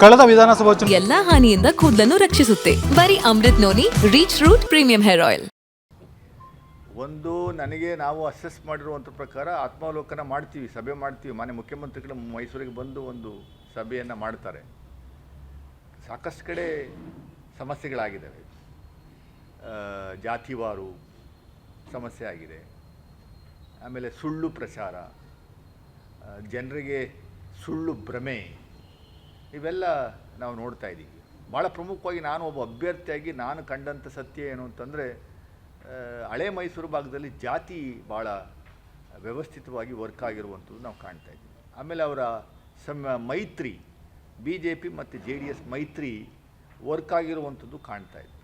ಕಳೆದ ವಿಧಾನಸಭಾ ಎಲ್ಲಾ ಹಾನಿಯಿಂದ ಕೂದಲನ್ನು ರಕ್ಷಿಸುತ್ತೆ. ಬರೀ Amrut noni reach root premium hair oil. ಒಂದು ನನಗೆ ನಾವು ಅಸೆಸ್ ಮಾಡಿರುವಂಥ ಪ್ರಕಾರ ಆತ್ಮಾವಲೋಕನ ಮಾಡ್ತೀವಿ, ಸಭೆ ಮಾಡ್ತೀವಿ. ಮಾನ್ಯ ಮುಖ್ಯಮಂತ್ರಿಗಳು ಮೈಸೂರಿಗೆ ಬಂದು ಒಂದು ಸಭೆಯನ್ನು ಮಾಡ್ತಾರೆ. ಸಾಕಷ್ಟು ಕಡೆ ಸಮಸ್ಯೆಗಳಾಗಿದ್ದಾವೆ. ಜಾತಿವಾರು ಸಮಸ್ಯೆ ಆಗಿದೆ. ಆಮೇಲೆ ಸುಳ್ಳು ಪ್ರಚಾರ, ಜನರಿಗೆ ಸುಳ್ಳು ಭ್ರಮೆ, ಇವೆಲ್ಲ ನಾವು ನೋಡ್ತಾ ಇದ್ದೀವಿ. ಭಾಳ ಪ್ರಮುಖವಾಗಿ ನಾನು ಒಬ್ಬ ಅಭ್ಯರ್ಥಿಯಾಗಿ ನಾನು ಕಂಡಂಥ ಸತ್ಯ ಏನು ಅಂತಂದರೆ, ಹಳೆ ಮೈಸೂರು ಭಾಗದಲ್ಲಿ ಜಾತಿ ಭಾಳ ವ್ಯವಸ್ಥಿತವಾಗಿ ವರ್ಕ್ ಆಗಿರುವಂಥದ್ದು ನಾವು ಕಾಣ್ತಾ ಇದ್ದೀವಿ. ಆಮೇಲೆ ಅವರ ಮೈತ್ರಿ BJP ಮತ್ತು JDS ಮೈತ್ರಿ ವರ್ಕ್ ಆಗಿರುವಂಥದ್ದು ಕಾಣ್ತಾ ಇದೆ.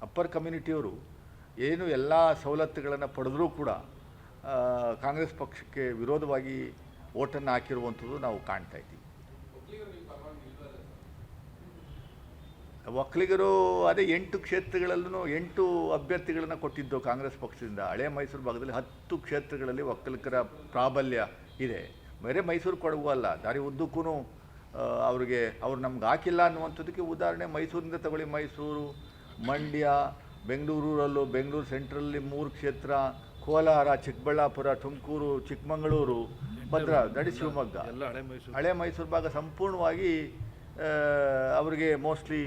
ಅಪ್ಪರ್ ಕಮ್ಯುನಿಟಿಯವರು ಏನು ಎಲ್ಲ ಸವಲತ್ತುಗಳನ್ನು ಪಡೆದರೂ ಕೂಡ ಕಾಂಗ್ರೆಸ್ ಪಕ್ಷಕ್ಕೆ ವಿರೋಧವಾಗಿ ಓಟನ್ನು ಹಾಕಿರುವಂಥದ್ದು ನಾವು ಕಾಣ್ತಾ ಇದ್ದೀವಿ. ಒಕ್ಕಲಿಗರು ಅದೇ 8 ಕ್ಷೇತ್ರಗಳಲ್ಲೂ 8 ಅಭ್ಯರ್ಥಿಗಳನ್ನು ಕೊಟ್ಟಿದ್ದು ಕಾಂಗ್ರೆಸ್ ಪಕ್ಷದಿಂದ. ಹಳೆ ಮೈಸೂರು ಭಾಗದಲ್ಲಿ 10 ಕ್ಷೇತ್ರಗಳಲ್ಲಿ ಒಕ್ಕಲಿಗರ ಪ್ರಾಬಲ್ಯ ಇದೆ. ಬೇರೆ ಮೈಸೂರು ಕೊಡಗೂ ಅಲ್ಲ, ದಾರಿ ಉದ್ದಕ್ಕೂ ಅವ್ರು ನಮ್ಗೆ ಹಾಕಿಲ್ಲ ಅನ್ನುವಂಥದ್ದಕ್ಕೆ ಉದಾಹರಣೆ ಮೈಸೂರಿಂದ ತಗೊಳ್ಳಿ. ಮೈಸೂರು, ಮಂಡ್ಯ, ಬೆಂಗಳೂರಲ್ಲೂ ಬೆಂಗಳೂರು ಸೆಂಟ್ರಲ್ಲಿ 3 ಕ್ಷೇತ್ರ, ಕೋಲಾರ, ಚಿಕ್ಕಬಳ್ಳಾಪುರ, ತುಮಕೂರು, ಚಿಕ್ಕಮಗಳೂರು, ಭದ್ರಾ, ನಡಿ ಶಿವಮೊಗ್ಗ, ಹಳೆ ಮೈಸೂರು ಭಾಗ ಸಂಪೂರ್ಣವಾಗಿ ಅವರಿಗೆ ಮೋಸ್ಟ್ಲಿ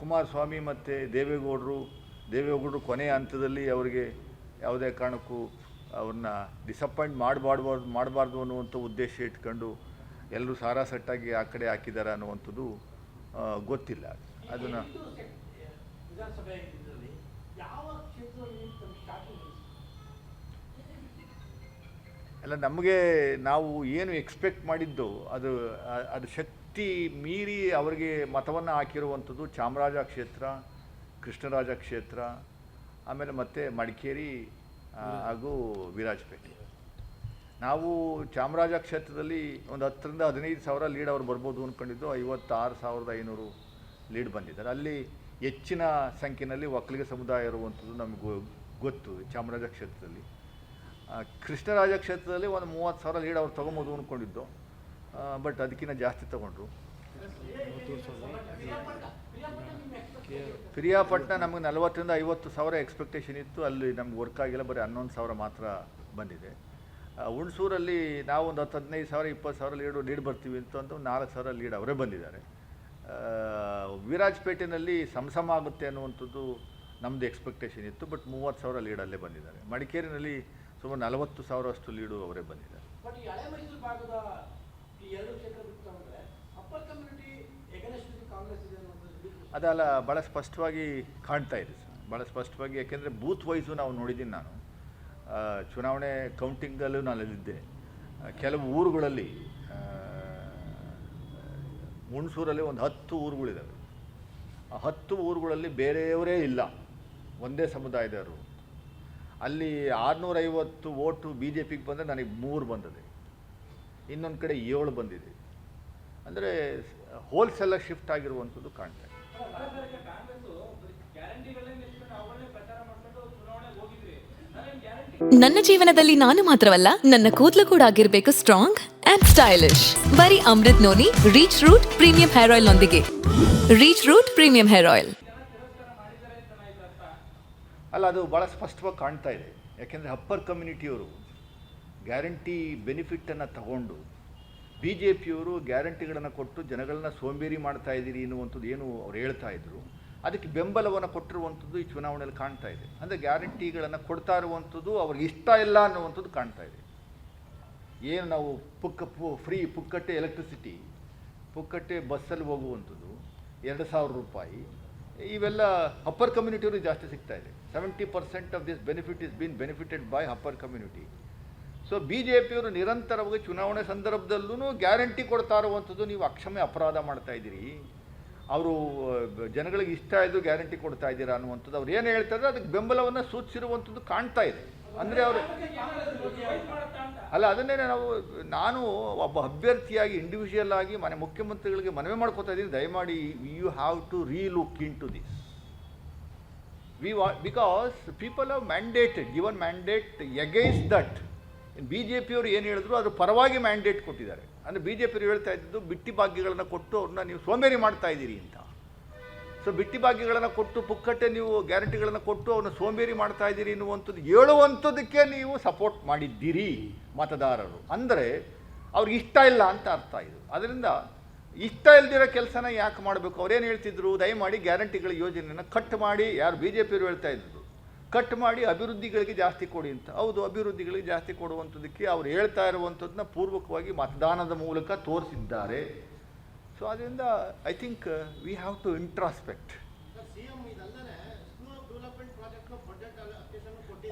ಕುಮಾರಸ್ವಾಮಿ ಮತ್ತು ದೇವೇಗೌಡರು ಕೊನೆಯ ಹಂತದಲ್ಲಿ ಅವರಿಗೆ ಯಾವುದೇ ಕಾರಣಕ್ಕೂ ಅವ್ರನ್ನ ಡಿಸಪಾಯಿಂಟ್ ಮಾಡಬಾರ್ದು ಅನ್ನುವಂಥ ಉದ್ದೇಶ ಇಟ್ಕೊಂಡು ಎಲ್ಲರೂ ಸಾರಾಸಟ್ಟಾಗಿ ಆ ಕಡೆ ಹಾಕಿದ್ದಾರೆ ಅನ್ನುವಂಥದ್ದು ಗೊತ್ತಿಲ್ಲ. ಅದನ್ನು ಅಲ್ಲ, ನಮಗೆ ನಾವು ಏನು ಎಕ್ಸ್ಪೆಕ್ಟ್ ಮಾಡಿದ್ದು ಅದು ಶಕ್ತಿ ಮೀರಿ ಅವರಿಗೆ ಮತವನ್ನು ಹಾಕಿರುವಂಥದ್ದು ಚಾಮರಾಜ ಕ್ಷೇತ್ರ, ಕೃಷ್ಣರಾಜ ಕ್ಷೇತ್ರ, ಆಮೇಲೆ ಮತ್ತು ಮಡಿಕೇರಿ ಹಾಗೂ ವಿರಾಜಪೇಟೆ. ನಾವು ಚಾಮರಾಜ ಕ್ಷೇತ್ರದಲ್ಲಿ ಒಂದು 10,000 ರಿಂದ 15,000 ಲೀಡ್ ಅವ್ರು ಬರ್ಬೋದು ಅಂದ್ಕೊಂಡಿದ್ದು. 56,500 ಲೀಡ್ ಬಂದಿದ್ದಾರೆ. ಅಲ್ಲಿ ಹೆಚ್ಚಿನ ಸಂಖ್ಯೆಯಲ್ಲಿ ಒಕ್ಕಲಿಗ ಸಮುದಾಯ ಇರುವಂಥದ್ದು ನಮಗೆ ಗೊತ್ತು. ಚಾಮರಾಜ ಕ್ಷೇತ್ರದಲ್ಲಿ, ಕೃಷ್ಣರಾಜ ಕ್ಷೇತ್ರದಲ್ಲಿ ಒಂದು 30,000 ಲೀಡ್ ಅವ್ರು ತೊಗೊಬೋದು ಅಂದ್ಕೊಂಡಿದ್ದು. ಬಟ್ ಅದಕ್ಕಿಂತ ಜಾಸ್ತಿ ತೊಗೊಂಡ್ರು. ಪಿರಿಯಾಪಟ್ಟಣ ನಮಗೆ 40,000 ರಿಂದ 50,000 ಎಕ್ಸ್ಪೆಕ್ಟೇಷನ್ ಇತ್ತು. ಅಲ್ಲಿ ನಮ್ಗೆ ವರ್ಕ್ ಆಗಿಲ್ಲ, ಬರೀ 11,000 ಮಾತ್ರ ಬಂದಿದೆ. ಹುಣಸೂರಲ್ಲಿ ನಾವು ಒಂದು 15,000 20,000 ಲೀಡ್ ಬರ್ತೀವಿ ಅಂತ 4,000 ಲೀಡ್ ಅವರೇ ಬಂದಿದ್ದಾರೆ. ವಿರಾಜಪೇಟೆಯಲ್ಲಿ ಸಮ ಆಗುತ್ತೆ ಅನ್ನುವಂಥದ್ದು ನಮ್ಮದು ಎಕ್ಸ್ಪೆಕ್ಟೇಷನ್ ಇತ್ತು. ಬಟ್ 30,000 ಲೀಡಲ್ಲೇ ಬಂದಿದ್ದಾರೆ. ಮಡಿಕೇರಿನಲ್ಲಿ ಸುಮಾರು 40,000 ಅಷ್ಟು ಲೀಡು ಅವರೇ ಬಂದಿದ್ದಾರೆ. ಅದಲ್ಲ, ಭಾಳ ಸ್ಪಷ್ಟವಾಗಿ ಕಾಣ್ತಾ ಇದೆ ಸರ್, ಭಾಳ ಸ್ಪಷ್ಟವಾಗಿ. ಯಾಕೆಂದರೆ ಬೂತ್ ವೈಸು ನಾವು ನೋಡಿದ್ದೀನಿ. ನಾನು ಚುನಾವಣೆ ಕೌಂಟಿಂಗಲ್ಲೂ ನಾನಲ್ಲಿದ್ದೆ. ಕೆಲವು ಊರುಗಳಲ್ಲಿ, ಹುಣಸೂರಲ್ಲಿ ಒಂದು 10 ಊರುಗಳಿದ್ದಾವೆ. ಆ 10 ಊರುಗಳಲ್ಲಿ ಬೇರೆಯವರೇ ಇಲ್ಲ, ಒಂದೇ ಸಮುದಾಯದವರು. ಅಲ್ಲಿ 650 ವೋಟು BJPಗೆ ಬಂದರೆ ನನಗೆ 3 ಬಂದಿದೆ, ಇನ್ನೊಂದು ಕಡೆ 7 ಬಂದಿದೆ. ಅಂದರೆ ಹೋಲ್ಸೆಲ್ಲ ಶಿಫ್ಟ್ ಆಗಿರುವಂಥದ್ದು ಕಾಣ್ತಾ ಇದೆ. ನನ್ನ ಜೀವನದಲ್ಲಿ ನಾನು ಮಾತ್ರವಲ್ಲ, ನನ್ನ ಕೂದಲು ಕೂಡ ಆಗಿರ್ಬೇಕು ಸ್ಟ್ರಾಂಗ್ ಅಂಡ್ ಸ್ಟೈಲಿಶ್. ಬರೀ Amrut noni reach root premium hair oil ನೊಂದಿಗೆ. Reach root premium hair oil. ಅಲ್ಲ, ಅದು ಭಾಳ ಸ್ಪಷ್ಟವಾಗಿ ಕಾಣ್ತಾ ಇದೆ. ಯಾಕೆಂದರೆ ಅಪ್ಪರ್ ಕಮ್ಯುನಿಟಿಯವರು ಗ್ಯಾರಂಟಿ ಬೆನಿಫಿಟನ್ನು ತಗೊಂಡು BJPಯವರು ಗ್ಯಾರಂಟಿಗಳನ್ನು ಕೊಟ್ಟು ಜನಗಳನ್ನ ಸೋಂಬೇರಿ ಮಾಡ್ತಾ ಇದ್ದೀರಿ ಎನ್ನುವಂಥದ್ದು ಏನು ಅವ್ರು ಹೇಳ್ತಾ ಇದ್ರು, ಅದಕ್ಕೆ ಬೆಂಬಲವನ್ನು ಕೊಟ್ಟಿರುವಂಥದ್ದು ಈ ಚುನಾವಣೆಯಲ್ಲಿ ಕಾಣ್ತಾ ಇದೆ. ಅಂದರೆ ಗ್ಯಾರಂಟಿಗಳನ್ನು ಕೊಡ್ತಾ ಇರುವಂಥದ್ದು ಅವ್ರಿಗೆ ಇಷ್ಟ ಇಲ್ಲ ಅನ್ನುವಂಥದ್ದು ಕಾಣ್ತಾ ಇದೆ. ಏನು ನಾವು ಫ್ರೀ ಪುಕ್ಕಟ್ಟೆ ಎಲೆಕ್ಟ್ರಿಸಿಟಿ, ಪುಕ್ಕಟ್ಟೆ ಬಸ್ಸಲ್ಲಿ ಹೋಗುವಂಥದ್ದು, 2,000 ರೂಪಾಯಿ, ಇವೆಲ್ಲ ಅಪ್ಪರ್ ಕಮ್ಯುನಿಟಿಯವ್ರಿಗೆ ಜಾಸ್ತಿ ಸಿಗ್ತಾ ಇದೆ. 70% of this benefit is been benefited by upper community. So BJPಯವರು ನಿರಂತರವಾಗಿ ಚುನಾವಣೆ ಸಂದರ್ಭದಲ್ಲೂ ಗ್ಯಾರಂಟಿ ಕೊಡ್ತಾ ಇರುವಂಥದ್ದು ನೀವು ಅಕ್ಷಮ್ಯ ಅಪರಾಧ ಮಾಡ್ತಾ ಇದ್ದೀರಿ. ಅವರು ಜನಗಳಿಗೆ ಇಷ್ಟ ಇದ್ದು ಗ್ಯಾರಂಟಿ ಕೊಡ್ತಾ ಇದ್ದೀರಾ ಅನ್ನುವಂಥದ್ದು ಅವ್ರು ಏನು ಹೇಳ್ತಾರೆ ಅದಕ್ಕೆ ಬೆಂಬಲವನ್ನು ಸೂಚಿಸಿರುವಂಥದ್ದು ಕಾಣ್ತಾ ಇದೆ. ಅಂದರೆ ಅವರು ಅಲ್ಲ, ಅದನ್ನೇ ನಾನು ಒಬ್ಬ ಅಭ್ಯರ್ಥಿಯಾಗಿ ಇಂಡಿವಿಜುವಲ್ ಆಗಿ ಮನೆ ಮುಖ್ಯಮಂತ್ರಿಗಳಿಗೆ ಮನವಿ ಮಾಡ್ಕೋತಾ ಇದ್ದೀನಿ, ದಯಮಾಡಿ you have to relook in to this. Because people have mandated, given mandate against that. BJPಯವರು ಏನು ಹೇಳಿದ್ರು ಅದ್ರ ಪರವಾಗಿ ಮ್ಯಾಂಡೇಟ್ ಕೊಟ್ಟಿದ್ದಾರೆ. ಅಂದರೆ ಬಿ ಜೆ ಪಿಯವರು ಹೇಳ್ತಾ ಇದ್ದು ಬಿಟ್ಟಿ ಭಾಗ್ಯಗಳನ್ನು ಕೊಟ್ಟು ಅವ್ರನ್ನ ನೀವು ಸೋಂಬೇರಿ ಮಾಡ್ತಾ ಇದ್ದೀರಿ ಅಂತ. ಸೊ ಬಿಟ್ಟಿ ಭಾಗ್ಯಗಳನ್ನು ಕೊಟ್ಟು ಪುಕ್ಕಟ್ಟೆ ನೀವು ಗ್ಯಾರಂಟಿಗಳನ್ನು ಕೊಟ್ಟು ಅವ್ರನ್ನ ಸೋಂಬೇರಿ ಮಾಡ್ತಾ ಇದ್ದೀರಿ ಎನ್ನುವಂಥದ್ದು ಹೇಳುವಂಥದ್ದಕ್ಕೆ ನೀವು ಸಪೋರ್ಟ್ ಮಾಡಿದ್ದೀರಿ ಮತದಾರರು. ಅಂದರೆ ಅವ್ರಿಗೆ ಇಷ್ಟ ಇಲ್ಲ ಅಂತ ಅರ್ಥ ಇದು. ಅದರಿಂದ ಇಷ್ಟ ಇಲ್ದಿರೋ ಕೆಲಸನ ಯಾಕೆ ಮಾಡಬೇಕು? ಅವ್ರೇನು ಹೇಳ್ತಿದ್ರು, ದಯಮಾಡಿ ಗ್ಯಾರಂಟಿಗಳ ಯೋಜನೆಯನ್ನು ಕಟ್ ಮಾಡಿ, ಯಾರು ಬಿ ಜೆ ಪಿಯವರು ಹೇಳ್ತಾ ಇದ್ರು ಕಟ್ ಮಾಡಿ ಅಭಿವೃದ್ಧಿಗಳಿಗೆ ಜಾಸ್ತಿ ಕೊಡಿ ಅಂತ. ಹೌದು, ಅಭಿವೃದ್ಧಿಗಳಿಗೆ ಜಾಸ್ತಿ ಕೊಡುವಂಥದ್ದಕ್ಕೆ ಅವ್ರು ಹೇಳ್ತಾ ಇರುವಂಥದ್ದನ್ನ ಪೂರ್ವಕವಾಗಿ ಮತದಾನದ ಮೂಲಕ ತೋರಿಸಿದ್ದಾರೆ. ಸೊ ಅದರಿಂದ I think we have to introspect.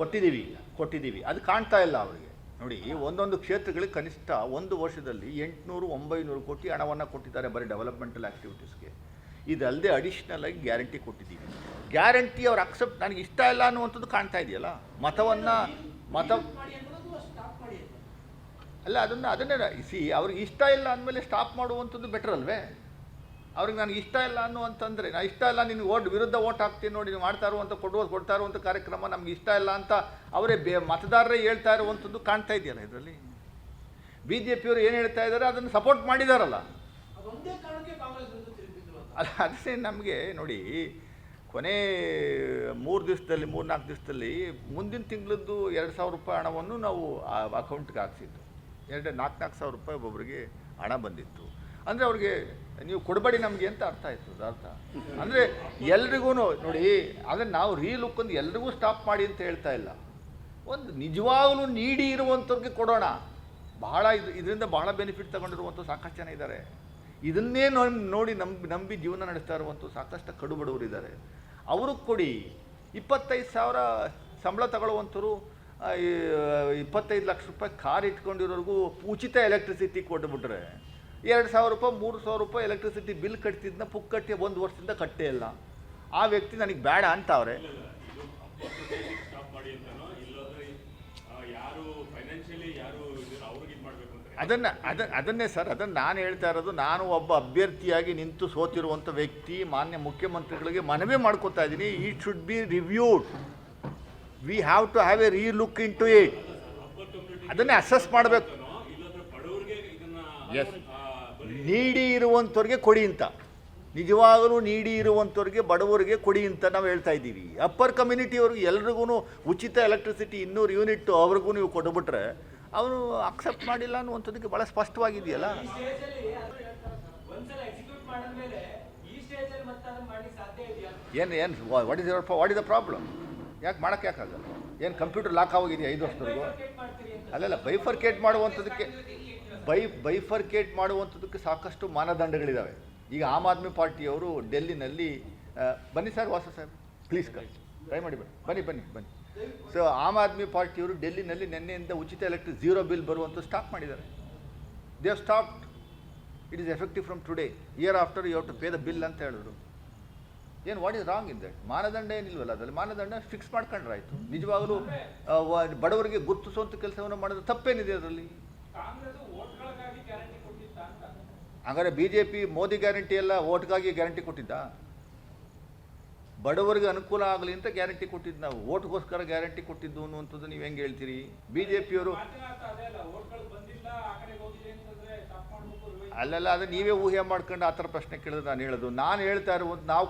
ಕೊಟ್ಟಿದ್ದೀವಿ ಅದು ಕಾಣ್ತಾ ಇಲ್ಲ ಅವರಿಗೆ. ನೋಡಿ, ಒಂದೊಂದು ಕ್ಷೇತ್ರಗಳಿಗೆ ಕನಿಷ್ಠ ಒಂದು ವರ್ಷದಲ್ಲಿ 800-900 ಕೋಟಿ ಹಣವನ್ನು ಕೊಟ್ಟಿದ್ದಾರೆ ಬರೀ ಡೆವಲಪ್ಮೆಂಟಲ್ ಆ್ಯಕ್ಟಿವಿಟೀಸ್ಗೆ. ಇದಲ್ಲದೆ ಅಡಿಷ್ನಲ್ ಆಗಿ ಗ್ಯಾರಂಟಿ ಕೊಟ್ಟಿದ್ದೀವಿ. ಗ್ಯಾರಂಟಿ ಅವ್ರು ಅಕ್ಸೆಪ್ಟ್ ನನಗೆ ಇಷ್ಟ ಇಲ್ಲ ಅನ್ನುವಂಥದ್ದು ಕಾಣ್ತಾ ಇದೆಯಲ್ಲ. ಮತ ಅಲ್ಲ, ಅದನ್ನೇ ಅವ್ರಿಗೆ ಇಷ್ಟ ಇಲ್ಲ ಅಂದಮೇಲೆ ಸ್ಟಾಪ್ ಮಾಡುವಂಥದ್ದು ಬೆಟರ್ ಅಲ್ವೇ? ಅವ್ರಿಗೆ ನನಗೆ ಇಷ್ಟ ಇಲ್ಲ ಅಂತಂದರೆ, ನಾನು ಇಷ್ಟ ಇಲ್ಲ, ನಿನಗೆ ವಿರುದ್ಧ ಓಟ್ ಹಾಕ್ತೀನಿ ನೋಡಿ, ನೀವು ಮಾಡ್ತಾ ಇರುವಂಥ ಕೊಡ್ತಾ ಇರುವಂಥ ಕಾರ್ಯಕ್ರಮ ನಮ್ಗೆ ಇಷ್ಟ ಇಲ್ಲ ಅಂತ ಅವರೇ ಮತದಾರರೇ ಹೇಳ್ತಾ ಇರುವಂಥದ್ದು ಕಾಣ್ತಾ ಇದೆಯಲ್ಲ ಇದರಲ್ಲಿ. ಬಿ ಜೆ ಪಿಯವರು ಏನು ಹೇಳ್ತಾ ಇದ್ದಾರೆ ಅದನ್ನು ಸಪೋರ್ಟ್ ಮಾಡಿದಾರಲ್ಲ. ಅಲ್ಲ, ಅದೇ ನಮಗೆ ನೋಡಿ, ಕೊನೆ 3-4 ದಿವಸದಲ್ಲಿ ಮುಂದಿನ ತಿಂಗಳದ್ದು 2,000 ರೂಪಾಯಿ ಹಣವನ್ನು ನಾವು ಅಕೌಂಟ್ಗೆ ಹಾಕ್ಸಿದ್ದು. 4,000 ರೂಪಾಯಿ ಒಬ್ಬೊಬ್ಬರಿಗೆ ಹಣ ಬಂದಿತ್ತು. ಅಂದರೆ ಅವ್ರಿಗೆ ನೀವು ಕೊಡಬೇಡಿ ನಮಗೆ ಅಂತ ಅರ್ಥ ಆಯಿತು. ಅರ್ಥ ಅಂದರೆ ಎಲ್ರಿಗೂ ನೋಡಿ, ಅದನ್ನು ನಾವು ರೀಲುಕ್ ಒಂದು ಎಲ್ರಿಗೂ ಸ್ಟಾಪ್ ಮಾಡಿ ಅಂತ ಹೇಳ್ತಾ ಇಲ್ಲ. ಒಂದು ನಿಜವಾಗಲೂ ನೀಡಿ ಇರುವಂಥವ್ರಿಗೆ ಕೊಡೋಣ. ಬಹಳ ಇದರಿಂದ ಬಹಳ ಬೆನಿಫಿಟ್ ತಗೊಂಡಿರುವಂಥ ಸಾಕಷ್ಟು ಜನ ಇದ್ದಾರೆ. ಇದನ್ನೇ ನೋಡಿ ನಂಬಿ ಜೀವನ ನಡೆಸ್ತಾ ಇರುವಂಥ ಸಾಕಷ್ಟು ಕಡು ಬಡವರಿದ್ದಾರೆ. ಅವ್ರಿಗೆ ಕೊಡಿ. 25,000 ಸಂಬಳ ತಗೊಳ್ಳುವಂಥವ್ರು 25 ಲಕ್ಷ ರೂಪಾಯಿ ಕಾರ್ ಇಟ್ಕೊಂಡಿರೋರ್ಗೂ ಉಚಿತ ಎಲೆಕ್ಟ್ರಿಸಿಟಿ ಕೊಟ್ಟುಬಿಟ್ರೆ 2,000 ರೂಪಾಯಿ 3,000 ರೂಪಾಯಿ ಎಲೆಕ್ಟ್ರಿಸಿಟಿ ಬಿಲ್ ಕಟ್ತಿದ್ದನ್ನ ಪುಕ್ಕಟ್ಟೆ 1 ವರ್ಷದಿಂದ ಕಟ್ಟೇ ಇಲ್ಲ. ಆ ವ್ಯಕ್ತಿ ನನಗೆ ಬೇಡ ಅಂತ ಅವ್ರೆ. ಅದನ್ನೇ ಸರ್, ಅದನ್ನು ನಾನು ಹೇಳ್ತಾ ಇರೋದು. ನಾನು ಒಬ್ಬ ಅಭ್ಯರ್ಥಿಯಾಗಿ ನಿಂತು ಸೋತಿರುವಂಥ ವ್ಯಕ್ತಿ ಮಾನ್ಯ ಮುಖ್ಯಮಂತ್ರಿಗಳಿಗೆ ಮನವಿ ಮಾಡ್ಕೋತಾ ಇದ್ದೀನಿ. It should be reviewed. We have to have a relook in to it. ಅದನ್ನೇ ಅಸೆಸ್ ಮಾಡಬೇಕು. ಎಸ್, ನೀಡಿ ಇರುವಂಥವ್ರಿಗೆ ಕೊಡಿ ಅಂತ, ನಿಜವಾಗಲೂ ನೀಡಿ ಇರುವಂಥವ್ರಿಗೆ ಬಡವರಿಗೆ ಕೊಡಿ ಅಂತ ನಾವು ಹೇಳ್ತಾ ಇದ್ದೀವಿ. ಅಪ್ಪರ್ ಕಮ್ಯುನಿಟಿಯವ್ರಿಗೆ ಎಲ್ರಿಗೂ ಉಚಿತ ಎಲೆಕ್ಟ್ರಿಸಿಟಿ 200 ಯೂನಿಟ್ ಅವ್ರಿಗೂ ನೀವು ಕೊಟ್ಬಿಟ್ರೆ ಅವರು ಅಕ್ಸೆಪ್ಟ್ ಮಾಡಿಲ್ಲ ಅನ್ನುವಂಥದ್ದಕ್ಕೆ ಭಾಳ ಸ್ಪಷ್ಟವಾಗಿದೆಯಲ್ಲ. What is the problem? ಯಾಕೆ ಮಾಡೋಕ್ಕೆ ಯಾಕಾಗಲ್ಲ? ಏನು ಕಂಪ್ಯೂಟರ್ ಲಾಕ್ ಆಗೋಗಿದೆಯಾ 5 ವರ್ಷದವರೆಗೂ? ಅಲ್ಲೆಲ್ಲ ಬೈಫರ್ಕೇಟ್ ಮಾಡುವಂಥದ್ದಕ್ಕೆ ಸಾಕಷ್ಟು ಮಾನದಂಡಗಳಿದ್ದಾವೆ. ಈಗ ಆಮ್ ಆದ್ಮಿ ಪಾರ್ಟಿಯವರು ಡೆಲ್ಲಿನಲ್ಲಿ ಬನ್ನಿ ಸರ್, ವಾಸ ಸಾಹೇಬ್ ಪ್ಲೀಸ್ ಟ್ರೈ ಮಾಡಿ ಬನ್ನಿ. ಸೊ ಆಮ್ ಆದ್ಮಿ ಪಾರ್ಟಿಯವರು ಡೆಲ್ಲಿನಲ್ಲಿ ನಿನ್ನೆಯಿಂದ ಉಚಿತ ಎಲೆಕ್ಟ್ರಿಕ್ 0 ಬಿಲ್ ಬರುವಂಥ ಸ್ಟಾಪ್ ಮಾಡಿದ್ದಾರೆ. They have stopped. It is effective from today. Year after you have to pay the bill ಅಂತ ಹೇಳಿದ್ರು. ಏನು what is wrong in that? ಮಾನದಂಡ ಏನಿಲ್ವಲ್ಲ ಅದರಲ್ಲಿ. ಮಾನದಂಡ ಫಿಕ್ಸ್ ಮಾಡ್ಕೊಂಡ್ರೆ ಆಯಿತು. ನಿಜವಾಗಲೂ ಬಡವರಿಗೆ ಗುರುತಿಸುವಂಥ ಕೆಲಸವನ್ನು ಮಾಡೋದು ತಪ್ಪೇನಿದೆ ಅದರಲ್ಲಿ? ಹಾಗಾದರೆ B J P Modi guarantee ಎಲ್ಲ ಓಟ್ಗಾಗಿ ಗ್ಯಾರಂಟಿ ಕೊಟ್ಟಿದ್ದ? ಬಡವರಿಗೆ ಅನುಕೂಲ ಆಗಲಿ ಅಂತ ಗ್ಯಾರಂಟಿ ಕೊಟ್ಟಿದ್ದು ನಾವು. ಓಟ್ಗೋಸ್ಕರ ಗ್ಯಾರಂಟಿ ಕೊಟ್ಟಿದ್ದು ಅನ್ನುವಂಥದ್ದು ನೀವು ಹೆಂಗೆ ಹೇಳ್ತೀರಿ? ಬಿ ಜೆ ಪಿಯವರು ಅಲ್ಲೆಲ್ಲ ಅದು ನೀವೇ ಊಹೆ ಮಾಡ್ಕೊಂಡು ಆ ಥರ ಪ್ರಶ್ನೆ ಕೇಳಿದ್ರೆ ನಾನು ಹೇಳ್ತಾ ಇರುವುದು ನಾವು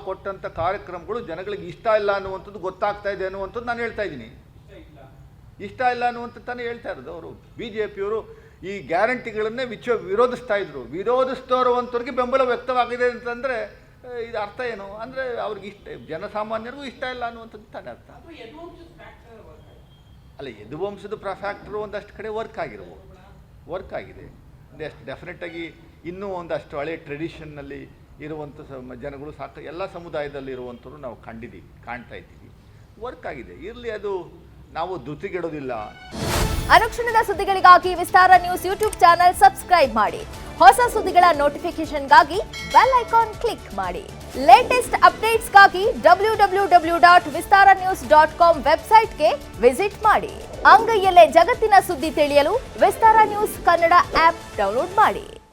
ಕೊಟ್ಟಂಥ ಕಾರ್ಯಕ್ರಮಗಳು ಜನಗಳಿಗೆ ಇಷ್ಟ ಇಲ್ಲ ಅನ್ನುವಂಥದ್ದು ಗೊತ್ತಾಗ್ತಾ ಇದೆ ಅನ್ನುವಂಥದ್ದು ನಾನು ಹೇಳ್ತಾ ಇದ್ದೀನಿ. ಇಷ್ಟ ಇಲ್ಲ ಅನ್ನುವಂಥದ್ದು ತಾನೇ ಹೇಳ್ತಾ ಇರೋದು. ಅವರು ಬಿ ಜೆ ಪಿಯವರು ಈ ಗ್ಯಾರಂಟಿಗಳನ್ನೇ ವಿರೋಧಿಸ್ತಾ ಇದ್ರು. ವಿರೋಧಿಸ್ತಾ ಇರುವಂಥವ್ರಿಗೆ ಬೆಂಬಲ ವ್ಯಕ್ತವಾಗಿದೆ ಅಂತಂದರೆ ಇದು ಅರ್ಥ ಏನು? ಅಂದರೆ ಅವ್ರಿಗೆ ಇಷ್ಟ, ಜನಸಾಮಾನ್ಯರಿಗೂ ಇಷ್ಟ ಇಲ್ಲ ಅನ್ನುವಂಥದ್ದು ತಾನೇ ಅರ್ಥ. ಅಲ್ಲ, ಯದುವಂಶದ ಫ್ಯಾಕ್ಟ್ರು ಒಂದಷ್ಟು ಕಡೆ ವರ್ಕ್ ಆಗಿದೆ. ಡೆಫಿನೆಟಾಗಿ ಇನ್ನೂ ಒಂದಷ್ಟು ಹಳೆ ಟ್ರೆಡಿಷನ್ನಲ್ಲಿ ಇರುವಂಥ ಜನಗಳು ಎಲ್ಲ ಸಮುದಾಯದಲ್ಲಿ ಇರುವಂಥವ್ರು ನಾವು ಕಾಣ್ತಾ ಇದ್ದೀವಿ. ವರ್ಕ್ ಆಗಿದೆ. ಇರಲಿ, ಅದು ನಾವು ಧೃತಿಗೆಡೋದಿಲ್ಲ. ಅನುಕ್ಷಣದ ಸುದ್ದಿಗಳಿಗಾಗಿ ವಿಸ್ತಾರ ನ್ಯೂಸ್ ಯೂಟ್ಯೂಬ್ ಚಾನೆಲ್ ಸಬ್ಸ್ಕ್ರೈಬ್ ಮಾಡಿ. ಹೊಸ ಸುದ್ದಿಗಳ ನೋಟಿಫಿಕೇಶನ್ಗಾಗಿ ಬೆಲ್ ಐಕಾನ್ ಕ್ಲಿಕ್ ಮಾಡಿ. ಲೇಟೆಸ್ಟ್ ಅಪ್ಡೇಟ್ಸ್ಗಾಗಿ www.vistaranews.com ವೆಬ್ಸೈಟ್ಗೆ ವಿಸಿಟ್ ಮಾಡಿ. ಅಂಗೈಯಲ್ಲೇ ಜಗತ್ತಿನ ಸುದ್ದಿ ತಿಳಿಯಲು ವಿಸ್ತಾರ ನ್ಯೂಸ್ ಕನ್ನಡ ಆಪ್ ಡೌನ್ಲೋಡ್ ಮಾಡಿ.